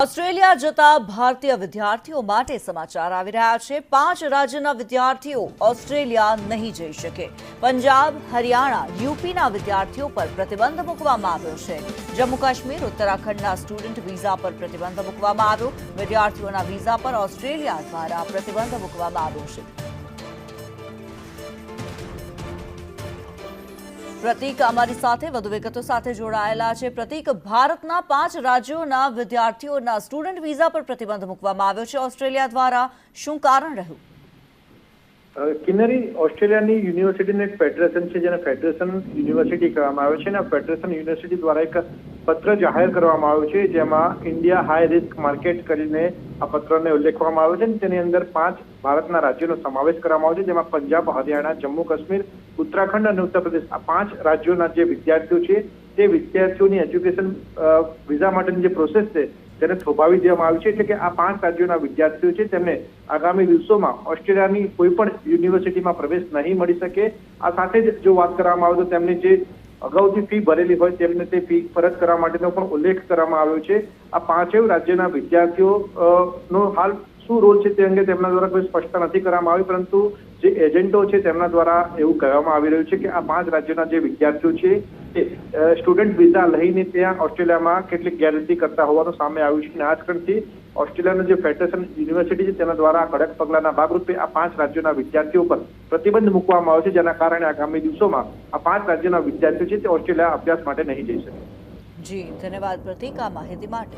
Australia જતા ભારતીય વિદ્યાર્થીઓ માટે સમાચાર આવી રહ્યા છે। 5 રાજ્યના વિદ્યાર્થીઓ ઓસ્ટ્રેલિયા નહીં જઈ શકે। પંજાબ, હરિયાણા, યુપીના વિદ્યાર્થીઓ પર પ્રતિબંધ મૂકવામાં આવ્યો છે। જમ્મુ કાશ્મીર, ઉત્તરાખંડના સ્ટુડન્ટ વિઝા પર પ્રતિબંધ મૂકવામાં આવ્યો। વિદ્યાર્થીઓના વિઝા પર ઓસ્ટ્રેલિયા દ્વારા પ્રતિબંધ મૂકવામાં આવ્યો છે। પ્રતીક અમારી સાથે વધુ વિગતો સાથે જોડાયેલા છે। પ્રતીક, ભારતના 5 રાજ્યોના વિદ્યાર્થીઓના સ્ટુડન્ટ વિઝા પર પ્રતિબંધ મૂકવામાં આવ્યો છે ઓસ્ટ્રેલિયા દ્વારા, શું કારણ રહ્યું? કિન્નરી, ઓસ્ટ્રેલિયાની યુનિવર્સિટીનું એક ફેડરેશન છે જેને ફેડરેશન યુનિવર્સિટી કહેવામાં આવે છે અને આ ફેડરેશન યુનિવર્સિટી દ્વારા એક પત્ર જાહેર કરવામાં આવ્યો છે જેમાં ઇન્ડિયા હાઈ રિસ્ક માર્કેટ કરીને આ પત્રને ઉલ્લેખવામાં આવ્યો છે અને તેની અંદર 5 ભારતના રાજ્યોનો સમાવેશ કરવામાં આવ્યો છે જેમાં પંજાબ, હરિયાણા, જમ્મુ કાશ્મીર, ઉત્તરાખંડ અને ઉત્તર પ્રદેશ આ 5 રાજ્યોના જે વિદ્યાર્થીઓ છે તે વિદ્યાર્થીઓની એજ્યુકેશન વિઝા માટેની જે પ્રોસેસ છે તેને થોભાવી દેવામાં આવી છે। એટલે કે આ 5 રાજ્યોના વિદ્યાર્થીઓ છે તેમને આગામી દિવસોમાં ઓસ્ટ્રેલિયાની કોઈ પણ યુનિવર્સિટીમાં પ્રવેશ નહીં મળી શકે। આ સાથે જ જો વાત કરવામાં આવે તો તેમને જે અગાઉથી ફી ભરેલી હોય તેમને તે ફી પરત કરવા માટેનો પણ ઉલ્લેખ કરવામાં આવ્યો છે। આ 5 રાજ્યના વિદ્યાર્થીઓ નો હાલ શું રોલ છે તે અંગે તેમના દ્વારા કોઈ સ્પષ્ટતા નથી કરવામાં આવી, પરંતુ જે એજન્ટો છે તેમના દ્વારા એવું કહેવામાં આવી રહ્યું છે કે આ 5 રાજ્યોના જે વિદ્યાર્થીઓ છે તે સ્ટુડન્ટ વિઝા લઈને ત્યાં ઓસ્ટ્રેલિયામાં કેટલીક ગેરરીતિ કરતા હોવાનું સામે આવ્યું છે અને આ જ કારણથી ઓસ્ટ્રેલિયાનું જે ફેડરેશન યુનિવર્સિટી છે તેના દ્વારા કડક પગલાના ભાગરૂપે આ 5 રાજ્યોના વિદ્યાર્થીઓ પર પ્રતિબંધ મૂકવામાં આવ્યો છે, જેના કારણે આગામી દિવસોમાં આ 5 રાજ્યોના વિદ્યાર્થીઓ છે તે ઓસ્ટ્રેલિયા અભ્યાસ માટે નહીં જઈ શકે। જી, ધન્યવાદ પ્રતીક આ માહિતી માટે।